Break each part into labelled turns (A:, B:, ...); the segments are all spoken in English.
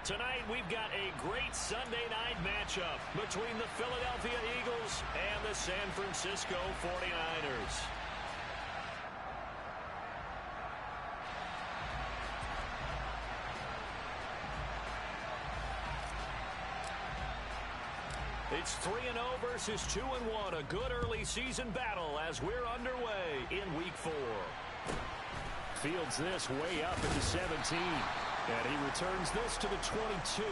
A: Tonight, we've got a great Sunday night matchup between the Philadelphia Eagles and the San Francisco 49ers. It's 3-0 versus 2-1, a good early season battle as we're underway in Week 4. Fields this way up at the 17, and he returns this to the 22.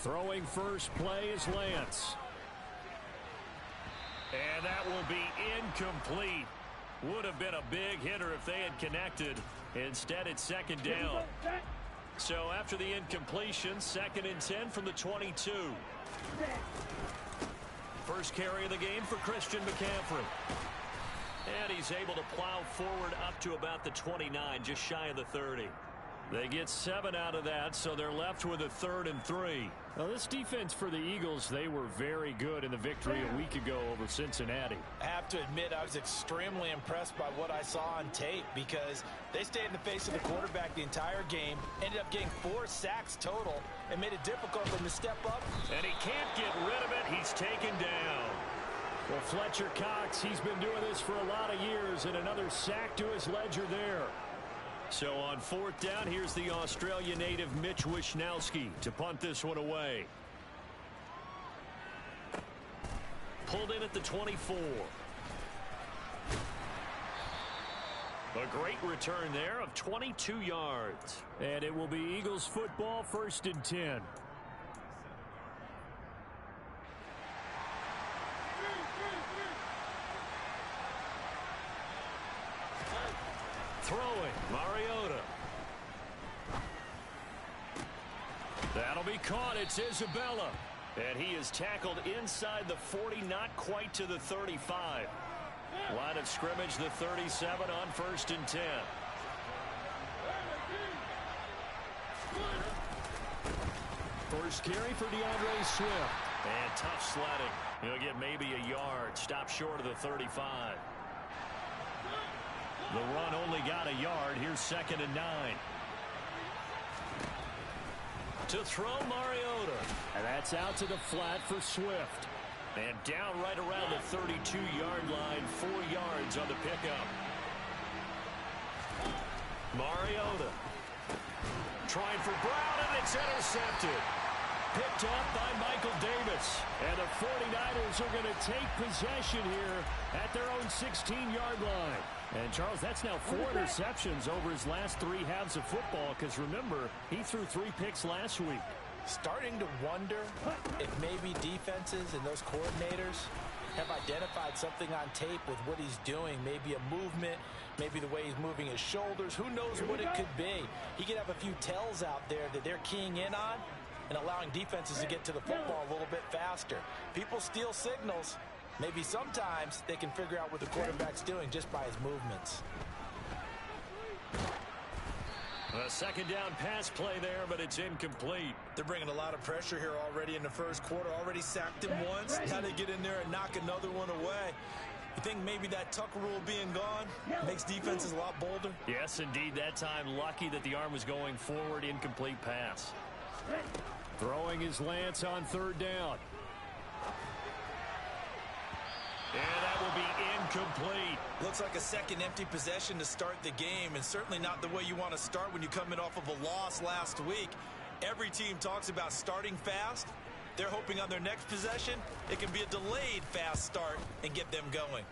A: Throwing first play is Lance. And that will be incomplete. Would have been a big hitter if they had connected. Instead, it's second down. So after the incompletion, 2nd and 10 from the 22. First carry of the game for Christian McCaffrey. And he's able to plow forward up to about the 29, just shy of the 30. They get 7 out of that, so they're left with a 3rd and 3. Well, this defense for the Eagles, they were very good in the victory a week ago over Cincinnati.
B: I have to admit, I was extremely impressed by what I saw on tape because they stayed in the face of the quarterback the entire game, ended up getting 4 sacks total, and made it difficult for him to step up.
A: And he can't get rid of it. He's taken down. Well, Fletcher Cox, he's been doing this for a lot of years, and another sack to his ledger there. So on 4th down, here's the Australia native Mitch Wishnowsky to punt this one away. Pulled in at the 24. A great return there of 22 yards. And it will be Eagles football, 1st and 10. Throwing, Mariota. That'll be caught. It's Isabella. And he is tackled inside the 40, not quite to the 35. Line of scrimmage, the 37 on 1st and 10. First carry for DeAndre Swift. And tough sledding. He'll get maybe a yard. Stop short of the 35. The run only got a yard. Here's 2nd and 9. To throw, Mariota. And that's out to the flat for Swift. And down right around the 32-yard line. 4 yards on the pickup. Mariota. Trying for Brown, and it's intercepted. Picked up by Michael Davis. And the 49ers are going to take possession here at their own 16-yard line. And, Charles, that's now 4 interceptions over his last 3 halves of football because, remember, he threw 3 picks last week.
B: Starting to wonder if maybe defenses and those coordinators have identified something on tape with what he's doing. Maybe a movement, maybe the way he's moving his shoulders. Who knows what it could be? He could have a few tells out there that they're keying in on and allowing defenses to get to the football a little bit faster. People steal signals. Maybe sometimes they can figure out what the quarterback's doing just by his movements.
A: A 2nd down pass play there, but it's incomplete.
B: They're bringing a lot of pressure here already in the first quarter. Already sacked him once. Now they get in there and knock another one away. You think maybe that Tucker rule being gone makes defenses a lot bolder?
A: Yes, indeed. That time, lucky that the arm was going forward. Incomplete pass. Throwing his Lance on 3rd down. And that will be incomplete.
B: Looks like a second empty possession to start the game, and certainly not the way you want to start when you're coming off of a loss last week. Every team talks about starting fast. They're hoping on their next possession, it can be a delayed fast start and get them going.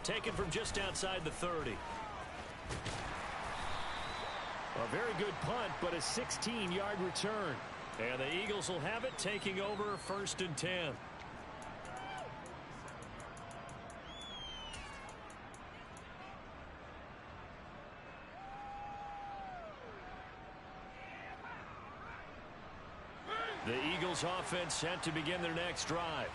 A: Taken from just outside the 30. A very good punt, but a 16-yard return. And the Eagles will have it, taking over 1st and 10. The Eagles offense set to begin their next drive.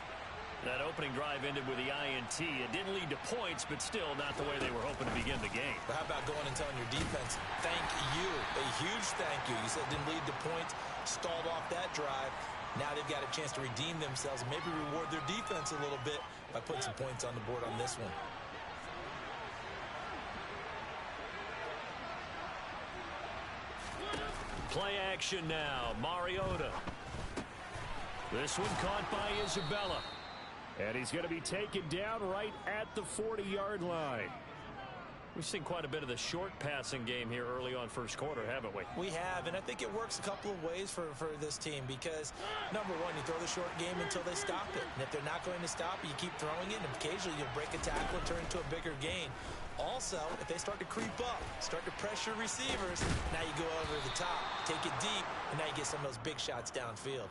A: That opening drive ended with the INT. It didn't lead to points, but still not the way they were hoping to begin the game.
B: But how about going and telling your defense, thank you, a huge thank you. You said it didn't lead to points, stalled off that drive. Now they've got a chance to redeem themselves and maybe reward their defense a little bit by putting some points on the board on this one.
A: Play action now. Mariota. This one caught by Isabella. And he's going to be taken down right at the 40-yard line. We've seen quite a bit of the short passing game here early on first quarter, haven't we?
B: We have, and I think it works a couple of ways for this team because, number one, you throw the short game until they stop it. And if they're not going to stop it, you keep throwing it, and occasionally you'll break a tackle and turn it into a bigger gain. Also, if they start to creep up, start to pressure receivers, now you go over the top, take it deep, and now you get some of those big shots downfield.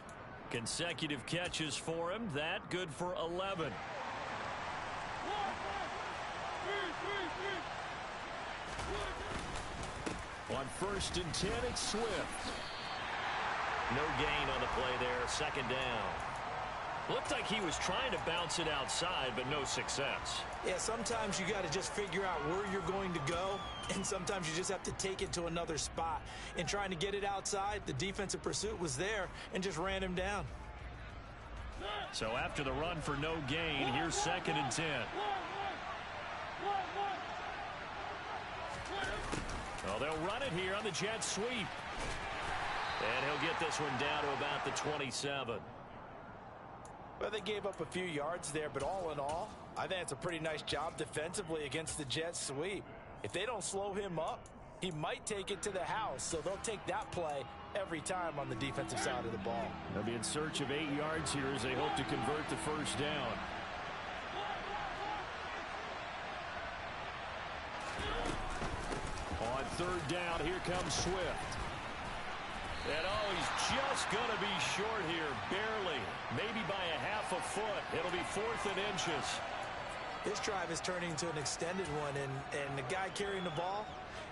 A: Consecutive catches for him. That good for 11. On 1st and 10, it's Swift. No gain on the play there. Second down. Looked like he was trying to bounce it outside, but no success.
B: Yeah, sometimes you got to just figure out where you're going to go, and sometimes you just have to take it to another spot. In trying to get it outside, the defensive pursuit was there and just ran him down.
A: So after the run for no gain, here's 2nd and 10. Well, they'll run it here on the jet sweep. And he'll get this one down to about the 27.
B: Well, they gave up a few yards there, but all in all, I think it's a pretty nice job defensively against the jet sweep. If they don't slow him up, he might take it to the house, so they'll take that play every time on the defensive side of the ball.
A: They'll be in search of 8 yards here as they hope to convert the first down. On 3rd down, here comes Swift. And he's just going to be short here, barely, maybe by a half a foot. It'll be 4th and inches.
B: This drive is turning into an extended one, and the guy carrying the ball,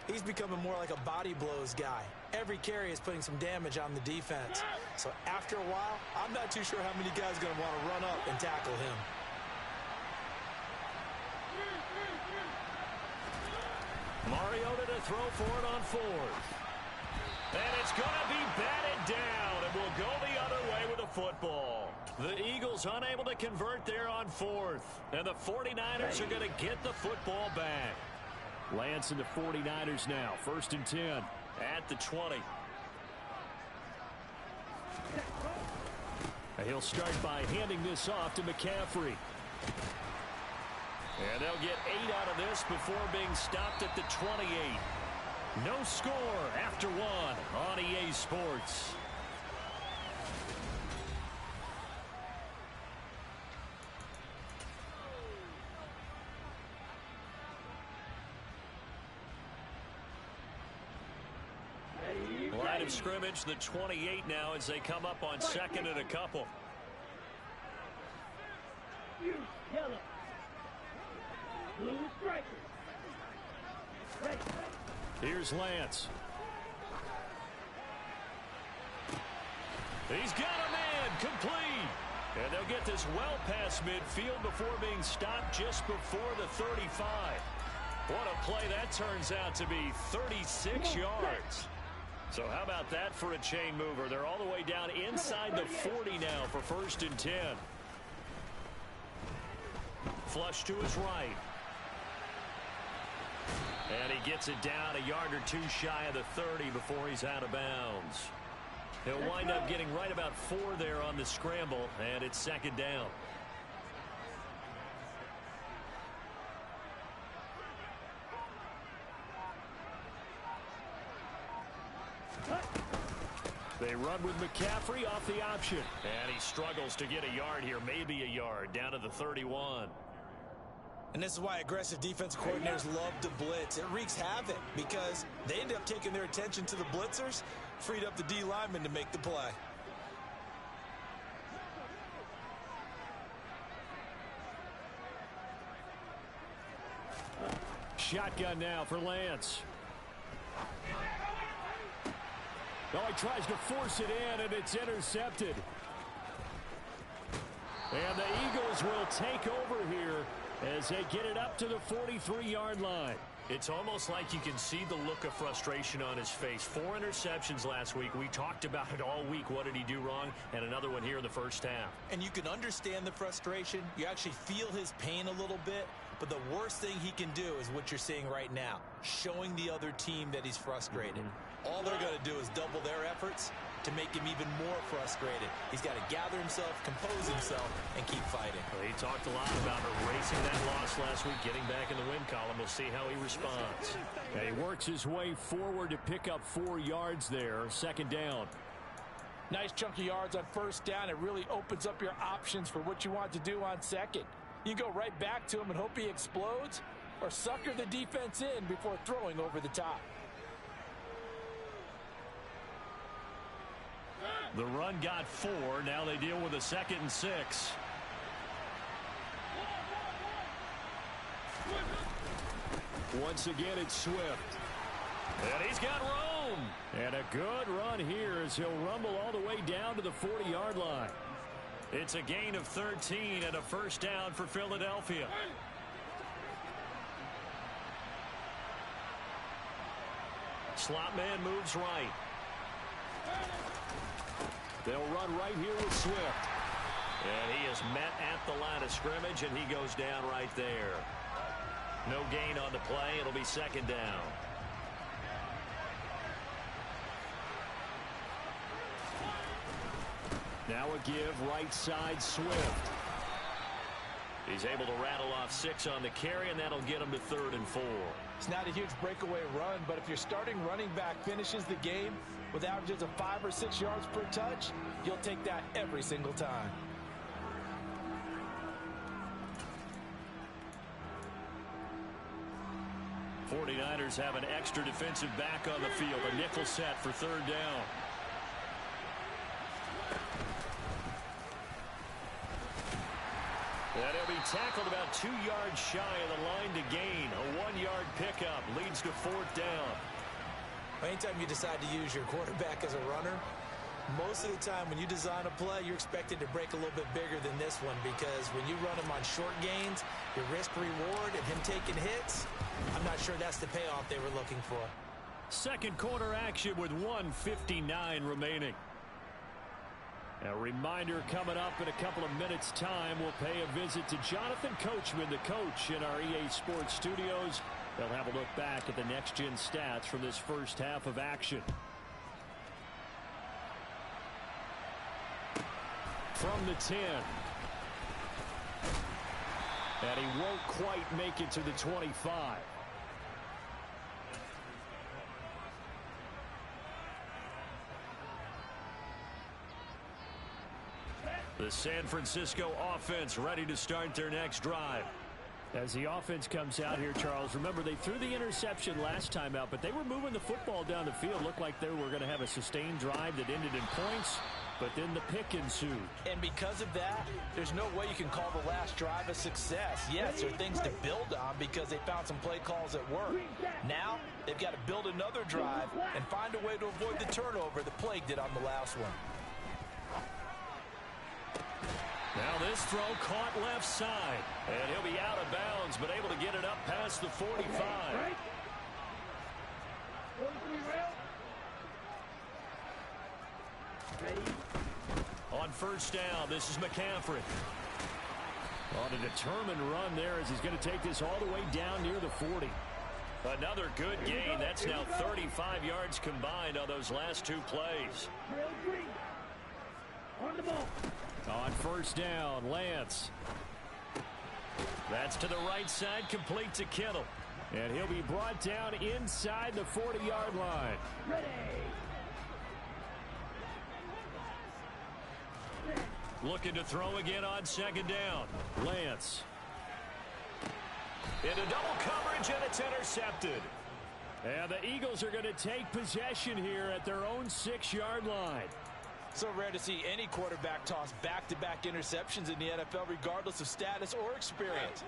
B: he's becoming more like a body blows guy. Every carry is putting some damage on the defense. So after a while, I'm not too sure how many guys are going to want to run up and tackle him.
A: Mariota to throw for it on 4th. And it's going to be batted down, and we'll go the other way with the football. The Eagles unable to convert there on 4th. And the 49ers are going to get the football back. Lance and the 49ers now. 1st and 10 at the 20. And he'll start by handing this off to McCaffrey. And they'll get 8 out of this before being stopped at the 28. No score after 1 on EA Sports. Line of scrimmage, the 28 now as they come up on 2nd and a couple. Here's Lance. He's got a man complete. And they'll get this well past midfield before being stopped just before the 35. What a play that turns out to be, 36 yards. So how about that for a chain mover? They're all the way down inside the 40 now for 1st and 10. Flush to his right. And he gets it down a yard or 2 shy of the 30 before he's out of bounds. He'll wind up getting right about 4 there on the scramble, and it's 2nd down. They run with McCaffrey off the option. And he struggles to get a yard here, maybe a yard, down to the 31.
B: And this is why aggressive defensive coordinators love to blitz. It wreaks havoc because they end up taking their attention to the blitzers, freed up the D lineman to make the play.
A: Shotgun now for Lance. Oh, he tries to force it in, and it's intercepted. And the Eagles will take over here as they get it up to the 43-yard line.
C: It's almost like you can see the look of frustration on his face. 4 interceptions last week. We talked about it all week. What did he do wrong? And another one here in the first half.
B: And you can understand the frustration. You actually feel his pain a little bit. But the worst thing he can do is what you're seeing right now, showing the other team that he's frustrated. All they're going to do is double their efforts to make him even more frustrated. He's got to gather himself, compose himself, and keep fighting.
C: Well, he talked a lot about erasing that loss last week, getting back in the win column. We'll see how he responds.
A: And he works his way forward to pick up 4 yards there, second down.
B: Nice chunk of yards on first down. It really opens up your options for what you want to do on second. You go right back to him and hope he explodes, or sucker the defense in before throwing over the top.
A: The run got 4. Now they deal with a 2nd and 6. Once again, it's Swift.
C: And he's got room.
A: And a good run here as he'll rumble all the way down to the 40-yard line.
C: It's a gain of 13 and a first down for Philadelphia. Slot man moves right.
A: They'll run right here with Swift.
C: And he is met at the line of scrimmage, and he goes down right there. No gain on the play. It'll be second down.
A: Now a give right side Swift.
C: He's able to rattle off 6 on the carry, and that'll get him to 3rd and 4.
B: It's not a huge breakaway run, but if your starting running back finishes the game with averages of 5 or 6 yards per touch, you'll take that every single time.
A: The 49ers have an extra defensive back on the field. A nickel set for 3rd down.
C: And he'll be tackled about 2 yards shy of the line to gain. A 1-yard pickup leads to 4th down.
B: Anytime you decide to use your quarterback as a runner, most of the time when you design a play, you're expected to break a little bit bigger than this one, because when you run him on short gains, your risk-reward and him taking hits, I'm not sure that's the payoff they were looking for.
A: Second quarter action with 1:59 remaining. A reminder, coming up in a couple of minutes' time, we'll pay a visit to Jonathan Coachman, the coach in our EA Sports studios. They'll have a look back at the next-gen stats from this first half of action. From the 10. And he won't quite make it to the 25.
C: The San Francisco offense ready to start their next drive.
A: As the offense comes out here, Charles, remember they threw the interception last time out, but they were moving the football down the field. Looked like they were going to have a sustained drive that ended in points, but then the pick ensued.
B: And because of that, there's no way you can call the last drive a success. Yes, there are things to build on because they found some play calls that work. Now, they've got to build another drive and find a way to avoid the turnover that plagued it on the last one.
C: Now this throw caught left side. And he'll be out of bounds, but able to get it up past the 45. On first down, this is McCaffrey.
A: On a determined run there as he's going to take this all the way down near the 40.
C: Another good gain. That's now 35 yards combined on those last 2 plays.
A: On the ball. On first down, Lance.
C: That's to the right side, complete to Kittle.
A: And he'll be brought down inside the 40-yard line. Ready.
C: Looking to throw again on second down.
A: Lance.
C: Into double coverage, and it's intercepted.
A: And the Eagles are going to take possession here at their own 6-yard line.
B: So rare to see any quarterback toss back-to-back interceptions in the NFL, regardless of status or experience.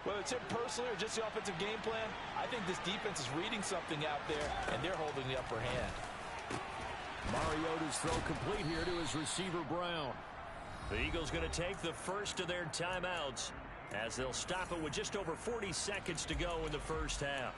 B: Whether it's him personally or just the offensive game plan, I think this defense is reading something out there, and they're holding the upper hand.
A: Mariota's throw complete here to his receiver, Brown.
C: The Eagles going to take the first of their timeouts as they'll stop it with just over 40 seconds to go in the first half.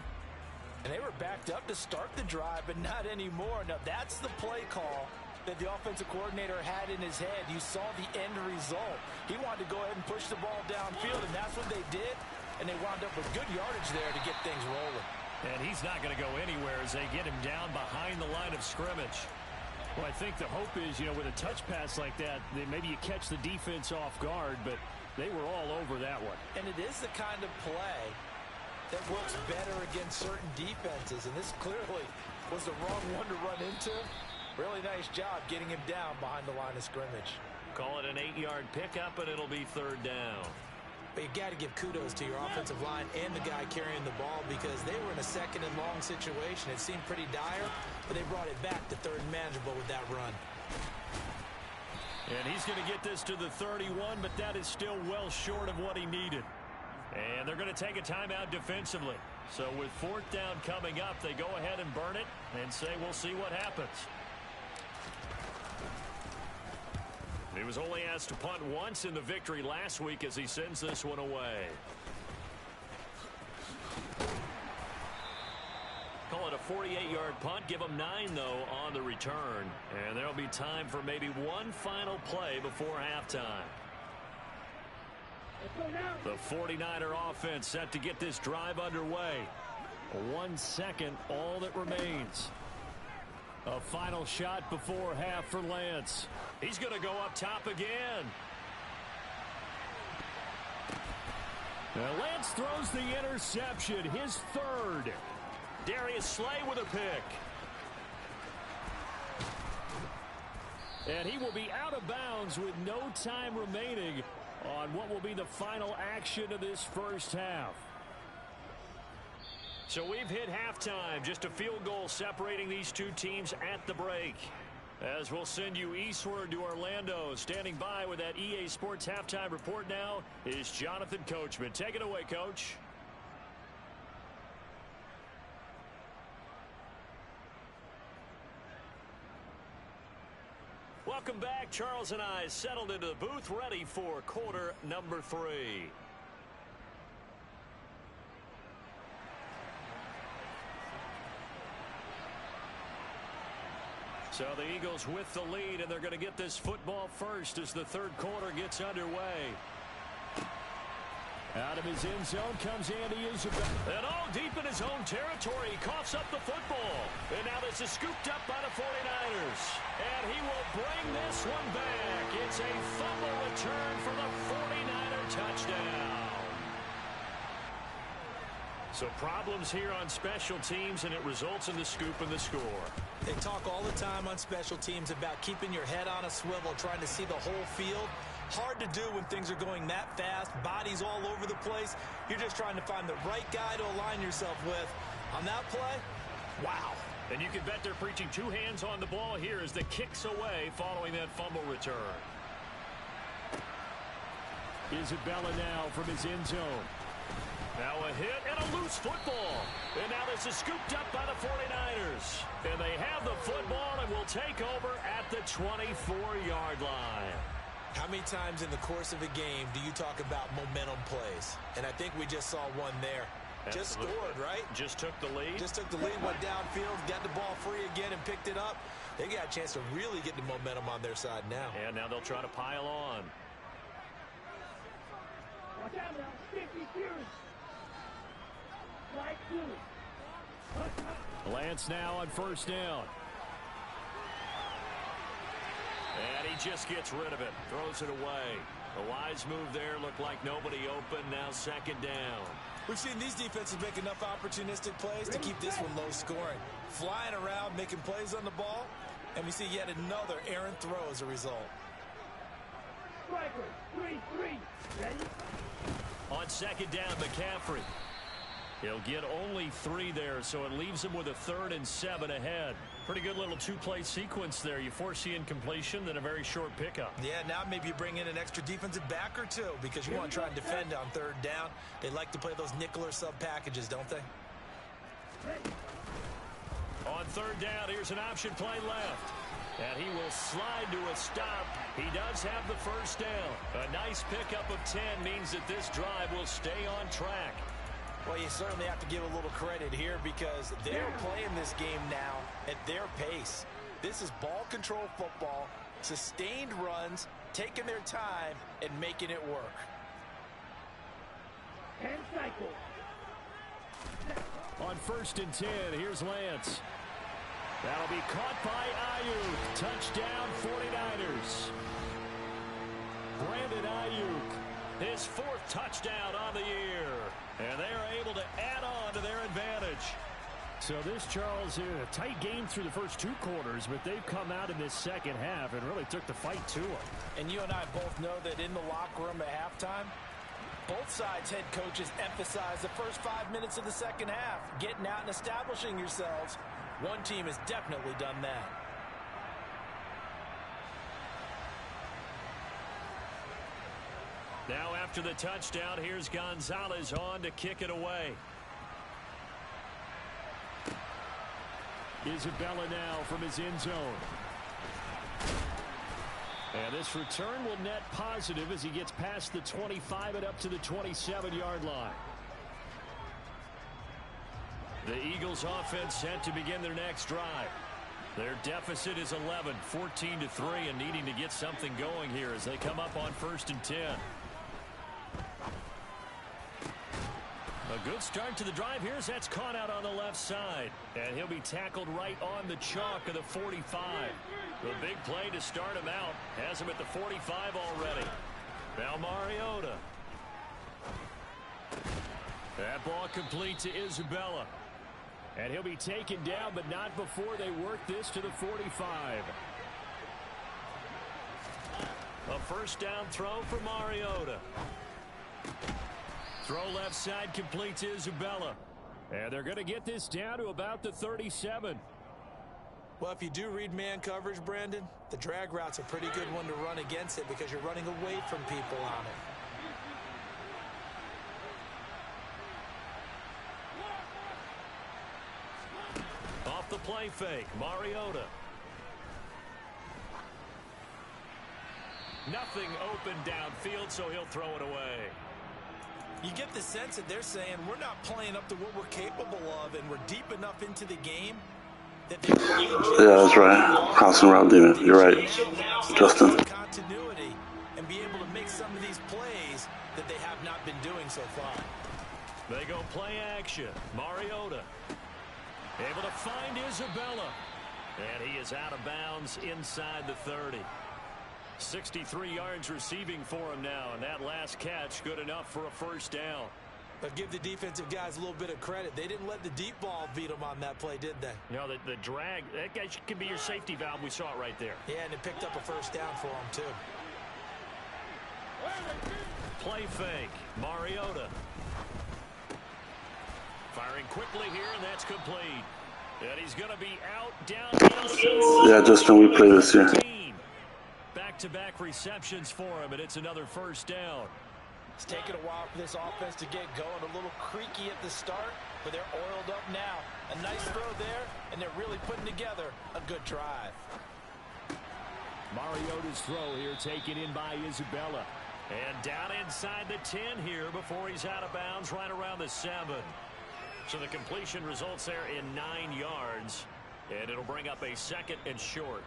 B: And they were backed up to start the drive, but not anymore. Now, that's the play call that the offensive coordinator had in his head. You saw the end result. He wanted to go ahead and push the ball downfield, and that's what they did. And they wound up with good yardage there to get things rolling.
C: And he's not going to go anywhere as they get him down behind the line of scrimmage.
A: Well, I think the hope is, with a touch pass like that, maybe you catch the defense off guard, but they were all over that one.
B: And it is the kind of play that works better against certain defenses, and this clearly was the wrong one to run into. Really nice job getting him down behind the line of scrimmage.
C: Call it an 8-yard pickup, and it'll be third down.
B: But you got to give kudos to your offensive line and the guy carrying the ball because they were in a second and long situation. It seemed pretty dire, but they brought it back to third and manageable with that run.
A: And he's going to get this to the 31, but that is still well short of what he needed.
C: And they're going to take a timeout defensively. So with fourth down coming up, they go ahead and burn it and say we'll see what happens. He was only asked to punt once in the victory last week as he sends this one away. Call it a 48-yard punt. Give him 9, though, on the return. And there'll be time for maybe one final play before halftime. The 49er offense set to get this drive underway.
A: 1 second, all that remains. A final shot before half for Lance.
C: He's going to go up top again.
A: Now Lance throws the interception, his third.
C: Darius Slay with a pick.
A: And he will be out of bounds with no time remaining on what will be the final action of this first half.
C: So we've hit halftime. Just a field goal separating these two teams at the break. As we'll send you eastward to Orlando. Standing by with that EA Sports halftime report now is Jonathan Coachman. Take it away, Coach. Welcome back. Charles and I settled into the booth ready for quarter number 3. So the Eagles with the lead, and they're going to get this football first as the third quarter gets underway.
A: Out of his end zone comes Andy Isabella.
C: And all deep in his own territory, he coughs up the football. And now this is scooped up by the 49ers. And he will bring this one back. It's a fumble return for the 49er touchdown. So problems here on special teams, and it results in the scoop and the score.
B: They talk all the time on special teams about keeping your head on a swivel, trying to see the whole field. Hard to do when things are going that fast, bodies all over the place. You're just trying to find the right guy to align yourself with. On that play, wow.
C: And you can bet they're preaching 2 hands on the ball here as the kicks away following that fumble return.
A: Isabella now from his end zone.
C: Now a hit and a loose football. And now this is scooped up by the 49ers. And they have the football and will take over at the 24-yard line.
B: How many times in the course of a game do you talk about momentum plays? And I think we just saw one there.
C: Absolutely.
B: Just scored, right?
C: Just took the lead.
B: Just took the lead, went downfield, got the ball free again and picked it up. They got a chance to really get the momentum on their side now.
C: And now they'll try to pile on.
D: Watch out now, 50 series. Right blue.
A: Lance now on first down.
C: And he just gets rid of it. Throws it away. A wise move there. Looked like nobody open. Now second down.
B: We've seen these defenses make enough opportunistic plays to keep this one low scoring. Flying around, making plays on the ball. And we see yet another errant throw as a result.
D: Striker, 3-3. Ready?
C: On second down, McCaffrey. He'll get only 3 there, so it leaves him with a 3rd and 7 ahead. Pretty good little 2-play sequence there. You foresee incompletion, then a very short pickup.
B: Yeah, now maybe you bring in an extra defensive back or 2 because you want to try and defend on 3rd down. They like to play those nickel or sub packages, don't they?
C: On 3rd down, here's an option play left. And he will slide to a stop. He does have the first down. A nice pickup of 10 means that this drive will stay on track.
B: Well, you certainly have to give a little credit here because they're playing this game now at their pace. This is ball control football, sustained runs, taking their time, and making it work.
D: 10 cycles.
C: On 1st and 10, here's Lance. That'll be caught by Ayuk. Touchdown, 49ers. Brandon Ayuk, his 4th touchdown on the year. And they are able to add on to their advantage.
A: So this, Charles, a tight game through the first 2 quarters, but they've come out in this second half and really took the fight to them.
B: And you and I both know that in the locker room at halftime, both sides' head coaches emphasize the first 5 minutes of the second half, getting out and establishing yourselves. One team has definitely done that.
C: Now after the touchdown, here's Gonzalez on to kick it away.
A: Isabella now from his end zone. And this return will net positive as he gets past the 25 and up to the 27-yard line.
C: The Eagles offense set to begin their next drive. Their deficit is 11, 14-3, and needing to get something going here as they come up on 1st and 10. A good start to the drive here as that's caught out on the left side. And he'll be tackled right on the chalk of the 45. The big play to start him out has him at the 45 already. Now Mariota. That ball complete to Isabella.
A: And he'll be taken down, but not before they work this to the 45.
C: A first down throw for Mariota. Throw left side complete to Isabella.
A: And they're going to get this down to about the 37.
B: Well, if you do read man coverage, Brandon, the drag route's a pretty good one to run against it because you're running away from people on
C: it. Off the play fake, Mariota. Nothing open downfield, so he'll throw it away.
B: You get the sense that they're saying we're not playing up to what we're capable of, and we're deep enough into the game that they're
E: yeah, that's right. Crossing route demon. You're right, Justin.
B: Continuity and be able to make some of these plays that they have not been doing so far.
C: They go play action. Mariota able to find Isabella, and he is out of bounds inside the 30. 63 yards receiving for him now, and that last catch good enough for a first down.
B: But give the defensive guys a little bit of credit. They didn't let the deep ball beat them on that play, did they?
C: No, the drag, that guy can be your safety valve. We saw it right there.
B: Yeah, and it picked up a first down for him, too.
C: Play fake. Mariota. Firing quickly here, and that's complete. And he's going to be out, down.
E: Yeah, Justin, we play this year.
C: Back-to-back receptions for him, and it's another first down.
B: It's taken a while for this offense to get going. A little creaky at the start, but they're oiled up now. A nice throw there, and they're really putting together a good drive.
A: Mariota's throw here taken in by Isabella.
C: And down inside the 10 here before he's out of bounds right around the 7. So the completion results there in 9 yards, and it'll bring up a second and short.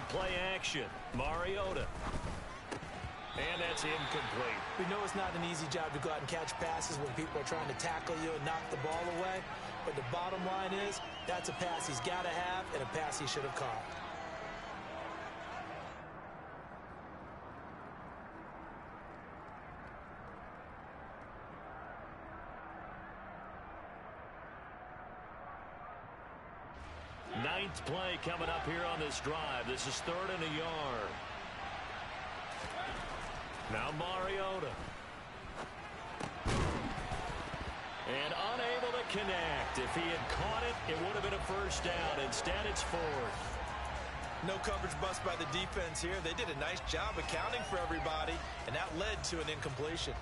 C: Play action. Mariota. And that's incomplete.
B: We know it's not an easy job to go out and catch passes when people are trying to tackle you and knock the ball away. But the bottom line is, that's a pass he's got to have and a pass he should have caught.
C: Ninth play coming up here on this drive. This is 3rd and a yard. Now Mariota. And unable to connect. If he had caught it, it would have been a first down. Instead, it's fourth.
B: No coverage bust by the defense here. They did a nice job accounting for everybody, and that led to an incompletion.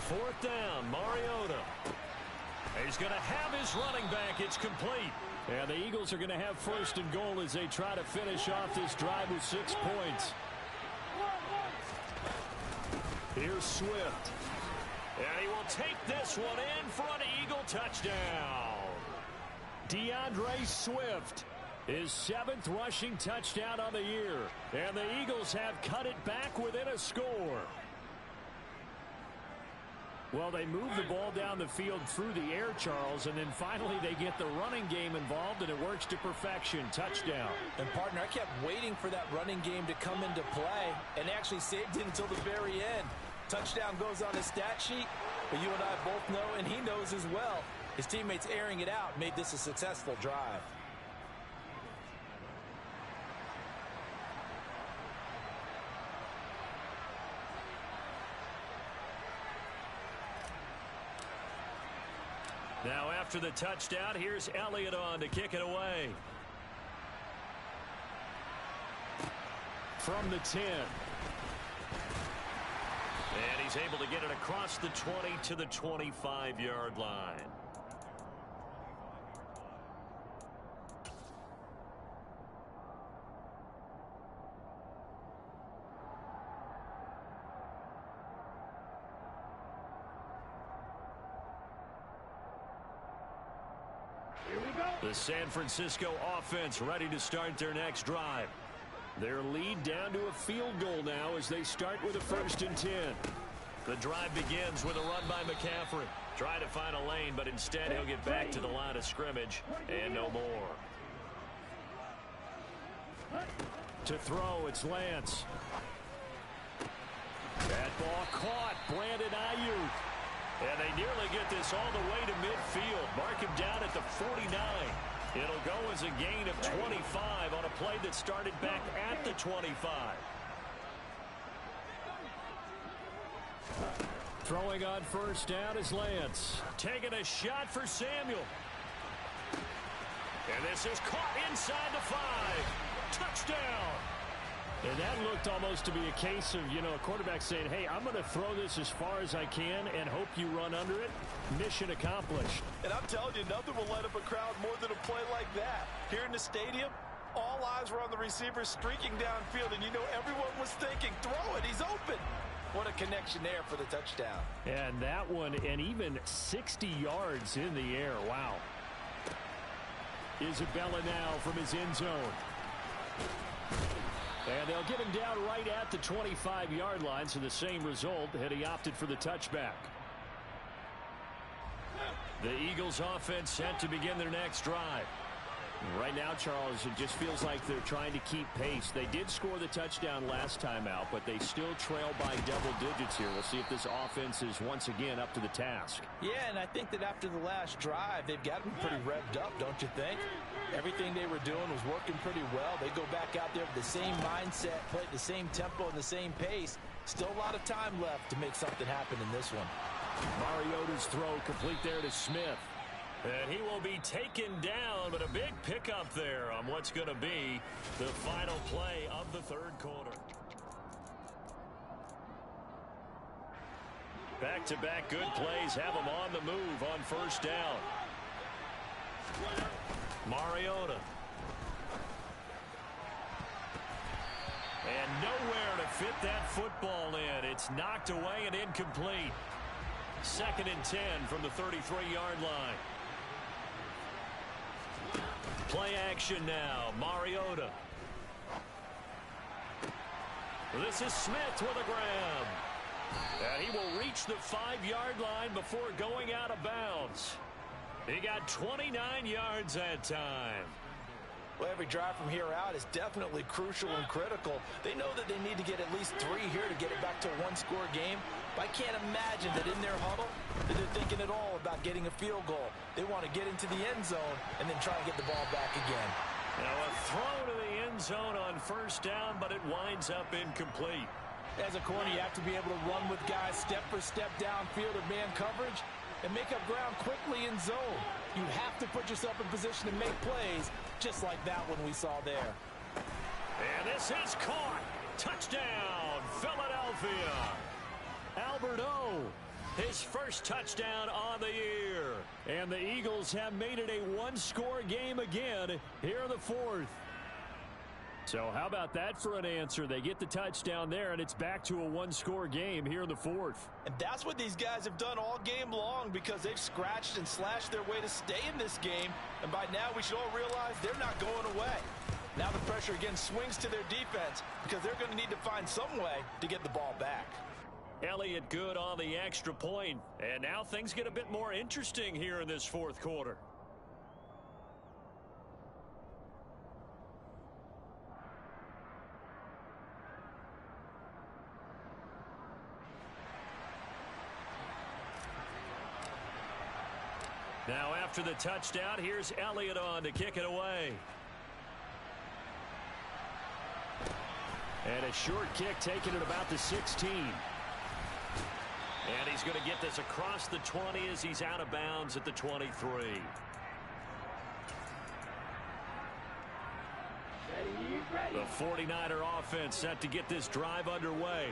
C: Fourth down, Mariota. He's going to have his running back. It's complete. And the Eagles are going to have first and goal as they try to finish off this drive with 6 points. Here's Swift. And he will take this one in for an Eagle touchdown. DeAndre Swift, his 7th rushing touchdown on the year. And the Eagles have cut it back within a score. Well, they move the ball down the field through the air, Charles, and then finally they get the running game involved, and it works to perfection. Touchdown.
B: And, partner, I kept waiting for that running game to come into play and actually saved it until the very end. Touchdown goes on his stat sheet, but you and I both know, and he knows as well, his teammates airing it out made this a successful drive.
C: Now after the touchdown, here's Elliott on to kick it away. From the 10. And he's able to get it across the 20 to the 25-yard line. The San Francisco offense ready to start their next drive. Their lead down to a field goal now as they start with a 1st and 10. The drive begins with a run by McCaffrey. Trying to find a lane, but instead he'll get back to the line of scrimmage and no more. To throw, it's Lance. That ball caught. Brandon Ayuk. And they nearly get this all the way to midfield. Mark him down at the 49. It'll go as a gain of 25 on a play that started back at the 25. Throwing on 1st down is Lance. Taking a shot for Samuel. And this is caught inside the 5. Touchdown. And that looked almost to be a case of, a quarterback saying, hey, I'm going to throw this as far as I can and hope you run under it. Mission accomplished.
B: And I'm telling you, nothing will light up a crowd more than a play like that. Here in the stadium, all eyes were on the receiver streaking downfield, and everyone was thinking, throw it, he's open. What a connection there for the touchdown.
C: And that one, and even 60 yards in the air. Wow. Isabella now from his end zone. And they'll get him down right at the 25-yard line, so the same result had he opted for the touchback. The Eagles offense set to begin their next drive. Right now, Charles, it just feels like they're trying to keep pace. They did score the touchdown last time out, but they still trail by double digits here. We'll see if this offense is once again up to the task.
B: Yeah, and I think that after the last drive, they've got them pretty revved up, don't you think? Everything they were doing was working pretty well. They go back out there with the same mindset, play at the same tempo and the same pace. Still a lot of time left to make something happen in this one.
C: Mariota's throw complete there to Smith. And he will be taken down, but a big pickup there on what's going to be the final play of the 3rd quarter. Back-to-back good plays have him on the move on 1st down. Mariota. And nowhere to fit that football in. It's knocked away and incomplete. 2nd and 10 from the 33-yard line. Play action now. Mariota. This is Smith with a grab. And he will reach the 5-yard line before going out of bounds. He got 29 yards that time.
B: Well, every drive from here out is definitely crucial and critical. They know that they need to get at least 3 here to get it back to a 1-score game. But I can't imagine that in their huddle that they're thinking at all about getting a field goal. They want to get into the end zone and then try and get the ball back again.
C: Now a throw to the end zone on first down, but it winds up incomplete.
B: As a corner, you have to be able to run with guys step for step downfield of man coverage and make up ground quickly in zone. You have to put yourself in position to make plays, just like that one we saw there.
C: And this is caught. Touchdown, Philadelphia. Albert O, his first touchdown on the year. And the Eagles have made it a one-score game again here in the fourth. So how about that for an answer? They get the touchdown there, and it's back to a one-score game here in the fourth.
B: And that's what these guys have done all game long, because they've scratched and slashed their way to stay in this game. And by now, we should all realize they're not going away. Now the pressure again swings to their defense, because they're going to need to find some way to get the ball back.
C: Elliott good on the extra point. And now things get a bit more interesting here in this fourth quarter. Now after the touchdown, here's Elliott on to kick it away. And a short kick taken at about the 16. And he's going to get this across the 20 as he's out of bounds at the 23. The 49er offense set to get this drive underway.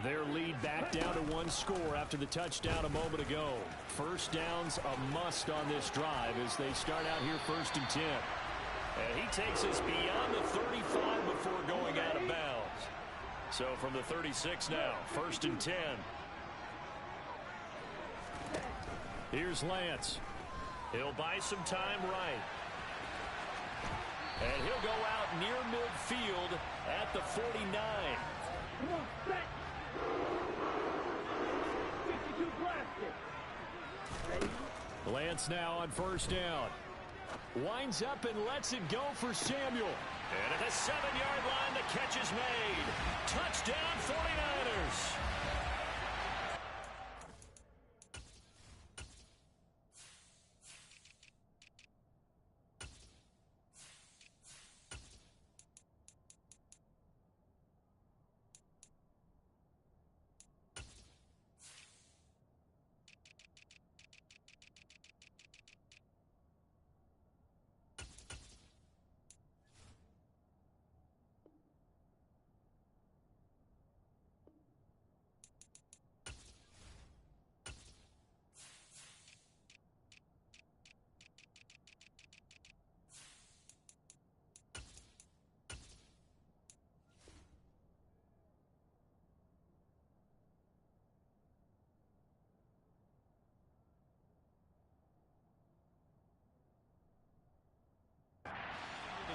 C: Their lead back down to one score after the touchdown a moment ago. First down's a must on this drive as they start out here 1st and 10. And he takes us beyond the 35 before going out of bounds. So from the 36 now, 1st and 10. Here's Lance. He'll buy some time right. And he'll go out near midfield at the 49.
D: Come on, set. 52 blasted. Ready?
C: Lance now on first down. Winds up and lets it go for Samuel. And at the 7-yard line, the catch is made. Touchdown, 49ers.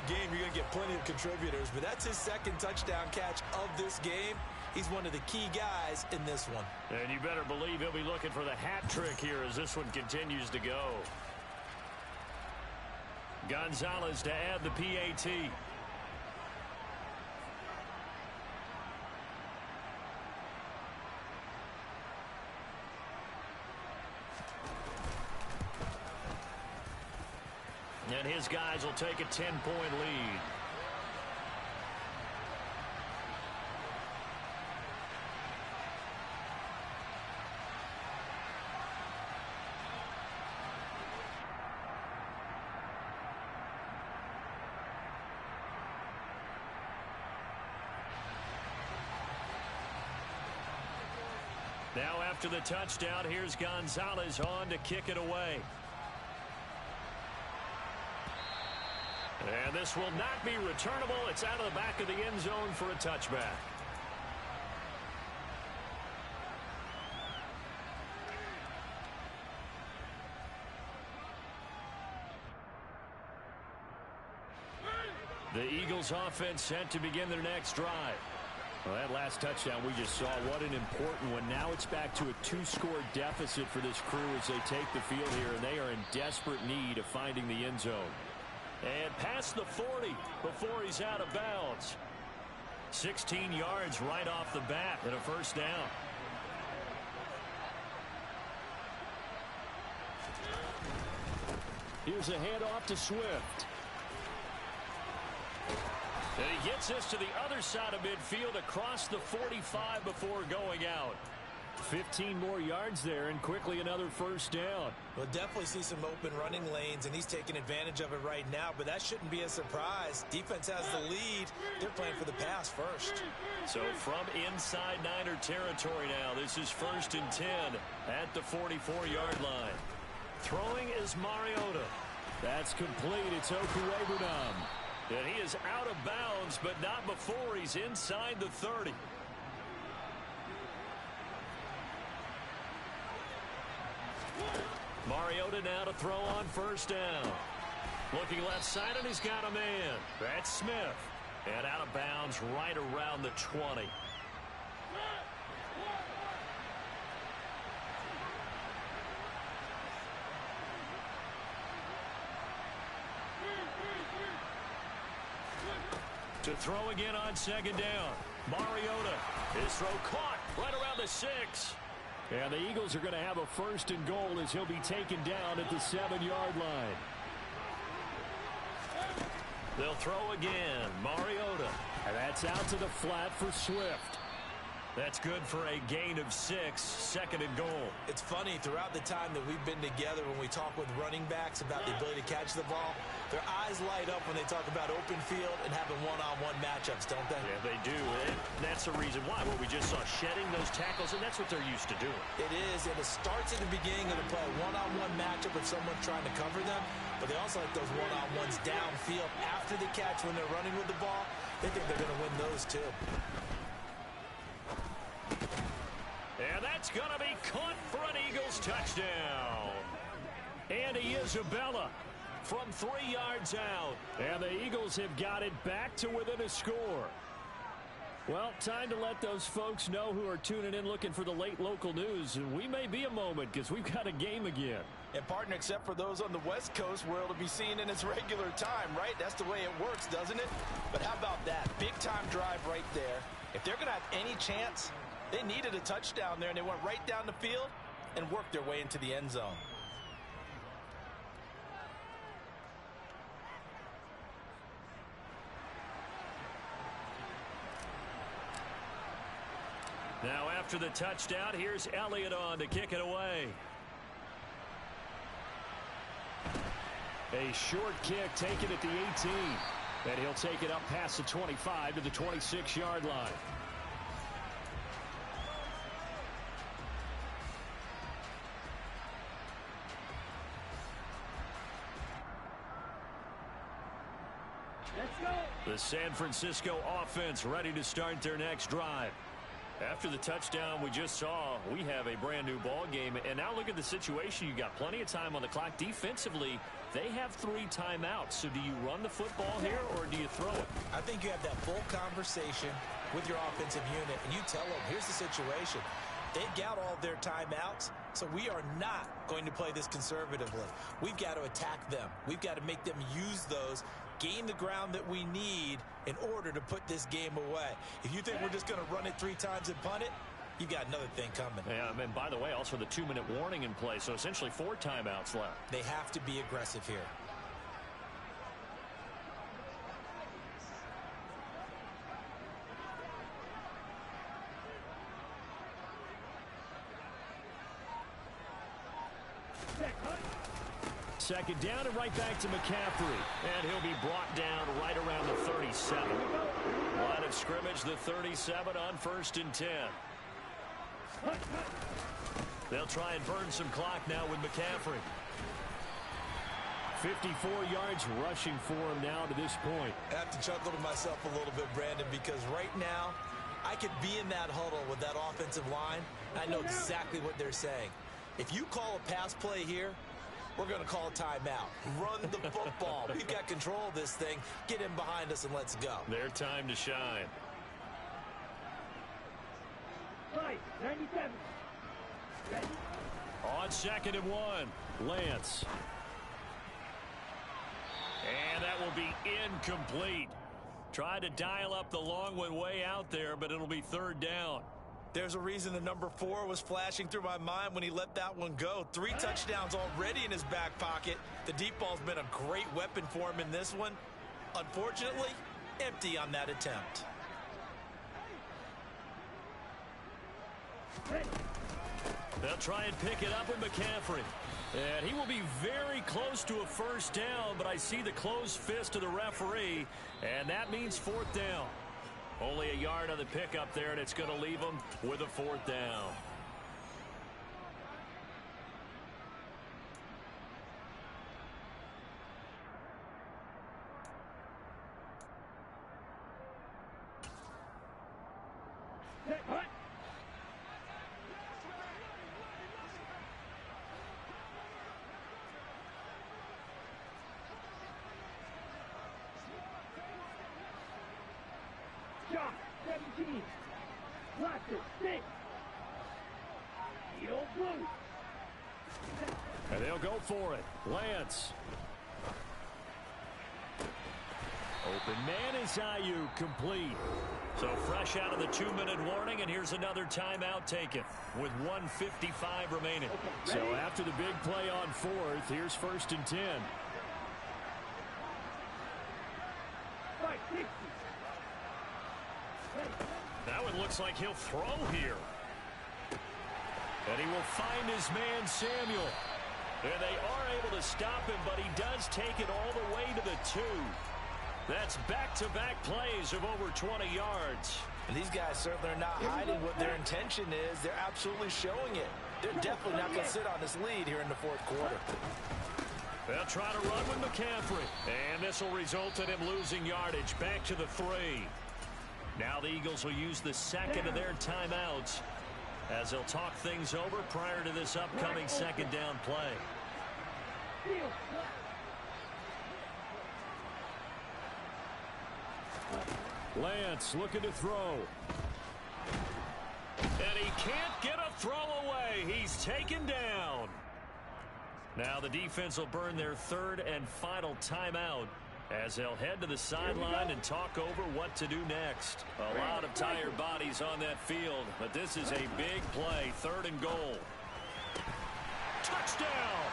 B: Game, you're going to get plenty of contributors, but that's his second touchdown catch of this game. He's one of the key guys in this one.
C: And you better believe he'll be looking for the hat trick here as this one continues to go. Gonzalez to add the PAT. And his guys will take a 10-point lead. Now after the touchdown, here's Gonzalez on to kick it away. And this will not be returnable. It's out of the back of the end zone for a touchback. The Eagles offense set to begin their next drive. Well, that last touchdown we just saw, what an important one. Now it's back to a 2-score deficit for this crew as they take the field here, and they are in desperate need of finding the end zone. And past the 40 before he's out of bounds. 16 yards right off the bat and a first down. Here's a handoff to Swift. And he gets this to the other side of midfield across the 45 before going out. 15 more yards there, and quickly another first down.
B: We'll definitely see some open running lanes, and he's taking advantage of it right now, but that shouldn't be a surprise. Defense has the lead. They're playing for the pass first.
C: So from inside Niner territory now, this is 1st and 10 at the 44-yard line. Throwing is Mariota. That's complete. It's Okurebunom. And he is out of bounds, but not before he's inside the 30. Mariota now to throw on first down. Looking left side, and he's got a man. That's Smith. And out of bounds right around the 20. To throw again on 2nd down. Mariota. His throw caught right around the 6. And the Eagles are going to have a 1st and goal as he'll be taken down at the 7-yard line. They'll throw again. Mariota. And that's out to the flat for Swift. That's good for a gain of 6, 2nd and goal.
B: It's funny, throughout the time that we've been together, when we talk with running backs about the ability to catch the ball, their eyes light up when they talk about open field and having one-on-one matchups, don't they?
C: Yeah, they do. And that's the reason why. Well, we just saw shedding those tackles, and that's what they're used to doing.
B: It is, and it starts at the beginning of the play. One-on-one matchup with someone trying to cover them, but they also like those one-on-ones downfield after the catch when they're running with the ball. They think they're going to win those, too.
C: And that's going to be caught for an Eagles touchdown. Andy Isabella from 3 yards out. And the Eagles have got it back to within a score. Well, time to let those folks know who are tuning in looking for the late local news. And we may be a moment because we've got a game again.
B: And, partner, except for those on the West Coast where it'll be seen in its regular time, right? That's the way it works, doesn't it? But how about that? Big-time drive right there. If they're going to have any chance, they needed a touchdown there, and they went right down the field and worked their way into the end zone.
C: Now after the touchdown, here's Elliott on to kick it away. A short kick taken at the 18. And he'll take it up past the 25 to the 26-yard line.
D: Let's go.
C: The San Francisco offense ready to start their next drive. After the touchdown we just saw, we have a brand new ball game. And now look at the situation. You got plenty of time on the clock. Defensively, they have 3 timeouts. So do you run the football here or do you throw it?
B: I think you have that full conversation with your offensive unit, and you tell them, here's the situation. They've got all their timeouts, so we are not going to play this conservatively. We've got to attack them. We've got to make them use those, gain the ground that we need in order to put this game away. If you think we're just going to run it 3 times and punt it, you've got another thing coming.
C: Yeah, and by the way, also the 2-minute warning in play, so essentially 4 timeouts left.
B: They have to be aggressive here.
C: Second down and right back to McCaffrey. And he'll be brought down right around the 37. Line of scrimmage, the 37 on 1st and 10. They'll try and burn some clock now with McCaffrey. 54 yards rushing for him now to this point.
B: I have to chuckle to myself a little bit, Brandon, because right now I could be in that huddle with that offensive line. I know exactly what they're saying. If you call a pass play here, we're going to call a timeout. Run the football. We've got control of this thing. Get in behind us and let's go.
C: Their time to shine.
D: Right, 97. Ready?
C: On 2nd and 1, Lance. And that will be incomplete. Tried to dial up the long one way out there, but it'll be 3rd down.
B: There's a reason the number 4 was flashing through my mind when he let that one go. 3 touchdowns already in his back pocket. The deep ball's been a great weapon for him in this one. Unfortunately, empty on that attempt.
C: They'll try and pick it up with McCaffrey. And he will be very close to a first down, but I see the closed fist of the referee, and that means fourth down. Only a yard on the pickup there, and it's going to leave them with a fourth down.
D: John, 17. Lots of six. You don't blue.
C: And they'll go for it. Lance. Open man is Ayuk, complete. So fresh out of the 2-minute warning, and here's another timeout taken with 1:55 remaining. So after the big play on fourth, here's 1st and 10.
D: 560.
C: That one looks like he'll throw here. And he will find his man Samuel. And they are able to stop him, but he does take it all the way to the 2. That's back-to-back plays of over 20 yards.
B: And these guys certainly are not hiding what their intention is. They're absolutely showing it. They're definitely not going to sit on this lead here in the fourth quarter.
C: They'll try to run with McCaffrey. And this will result in him losing yardage back to the 3. Now the Eagles will use the second of their timeouts as they'll talk things over prior to this upcoming second down play. Lance looking to throw. And he can't get a throw away. He's taken down. Now the defense will burn their 3rd and final timeout as they'll head to the sideline and talk over what to do next. A lot of tired bodies on that field, but this is a big play. 3rd and goal. Touchdown!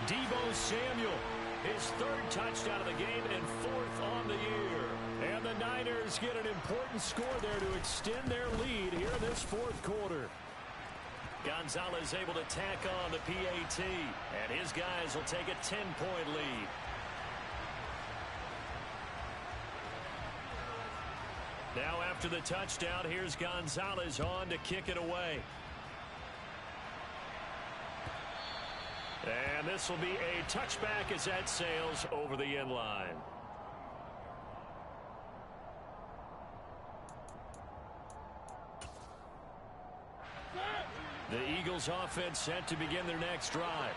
C: Deebo Samuel, his 3rd touchdown of the game and 4th on the year. And the Niners get an important score there to extend their lead here in this 4th quarter. Gonzalez able to tack on the PAT, and his guys will take a 10-point lead. Now after the touchdown, here's Gonzalez on to kick it away. And this will be a touchback as that sails over the end line. The Eagles offense set to begin their next drive.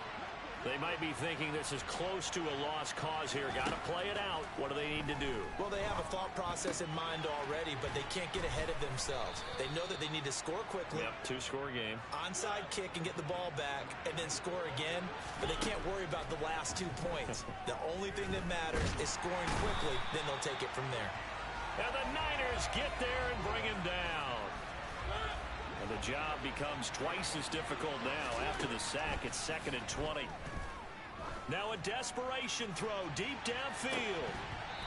C: They might be thinking this is close to a lost cause here. Got to play it out. What do they need to do?
B: Well, they have a thought process in mind already, but they can't get ahead of themselves. They know that they need to score quickly.
C: Yep, 2-score game.
B: Onside kick and get the ball back and then score again, but they can't worry about the last 2 points. The only thing that matters is scoring quickly, then they'll take it from there.
C: And the Niners get there and bring him down. And the job becomes twice as difficult now. After the sack, it's 2nd and 20. Now a desperation throw deep downfield.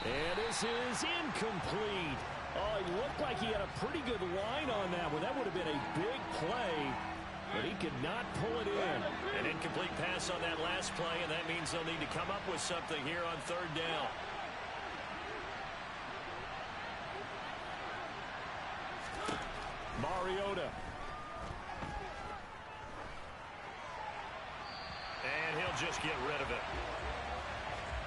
C: And this is incomplete. Oh, he looked like he had a pretty good line on that one. That would have been a big play, but he could not pull it in. An incomplete pass on that last play, and that means they'll need to come up with something here on 3rd down. Mariota. And he'll just get rid of it.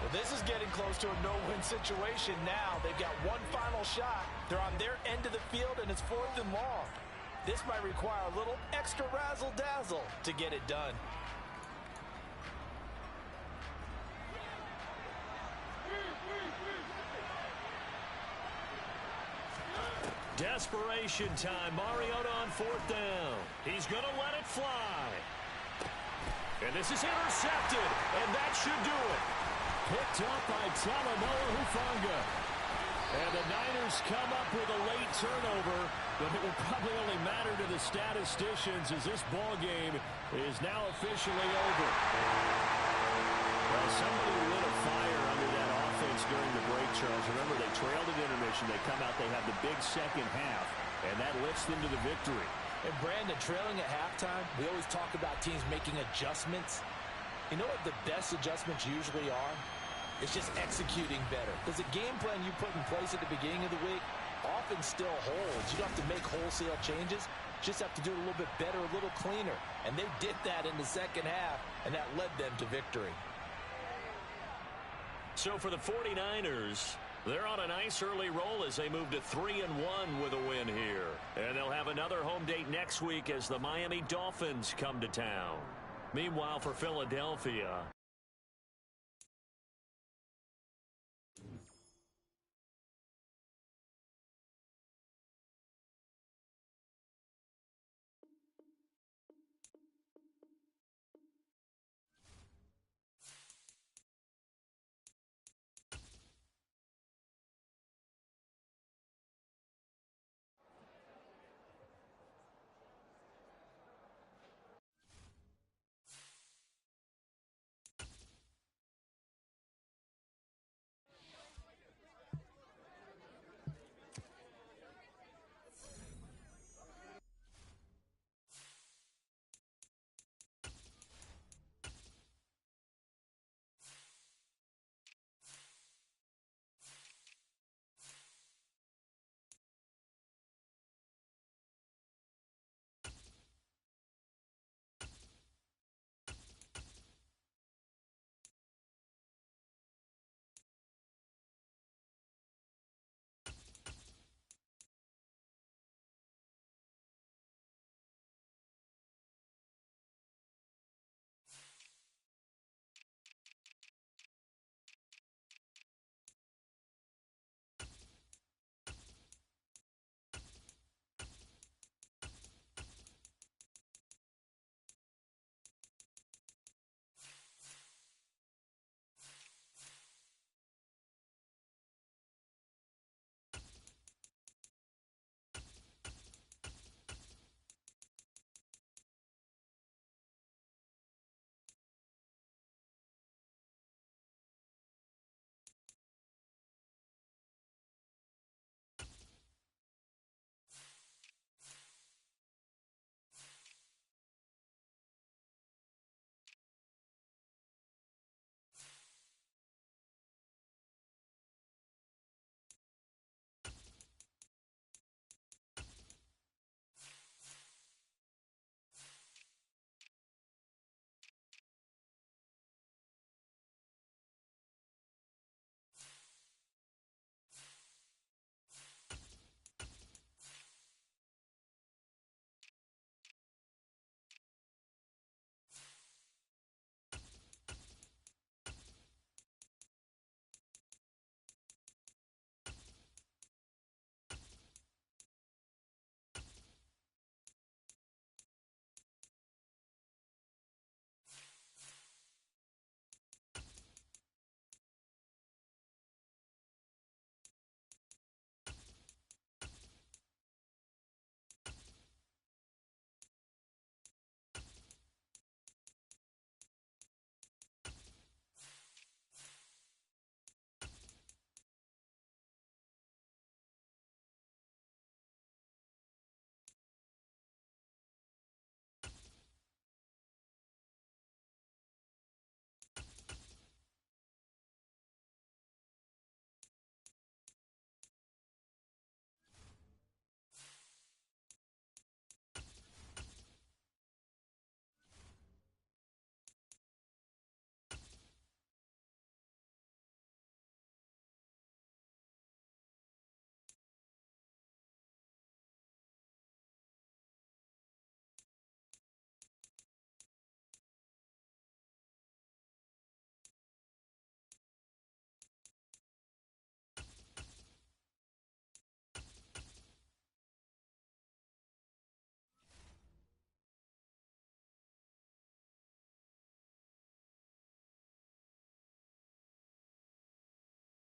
B: Well, this is getting close to a no-win situation now. They've got one final shot. They're on their end of the field, and it's 4th and long. This might require a little extra razzle-dazzle to get it done.
C: Desperation time. Mariota on 4th down. He's going to let it fly. And this is intercepted, and that should do it. Picked up by Talanoa Hufanga. And the Niners come up with a late turnover, but it will probably only matter to the statisticians as this ball game is now officially over. Well, somebody lit a fire under that offense
A: offense during the break, Charles. Remember, they trailed at intermission. They come out, they have the big second half, and that lifts them to the victory.
B: And Brandon, trailing at halftime, we always talk about teams making adjustments. You know what the best adjustments usually are? It's just executing better. Because the game plan you put in place at the beginning of the week often still holds. You don't have to make wholesale changes. Just have to do it a little bit better, a little cleaner. And they did that in the second half, and that led them to victory.
C: So for the 49ers, they're on a nice early roll as they move to 3-1 with a win here. And they'll have another home date next week as the Miami Dolphins come to town. Meanwhile, for Philadelphia,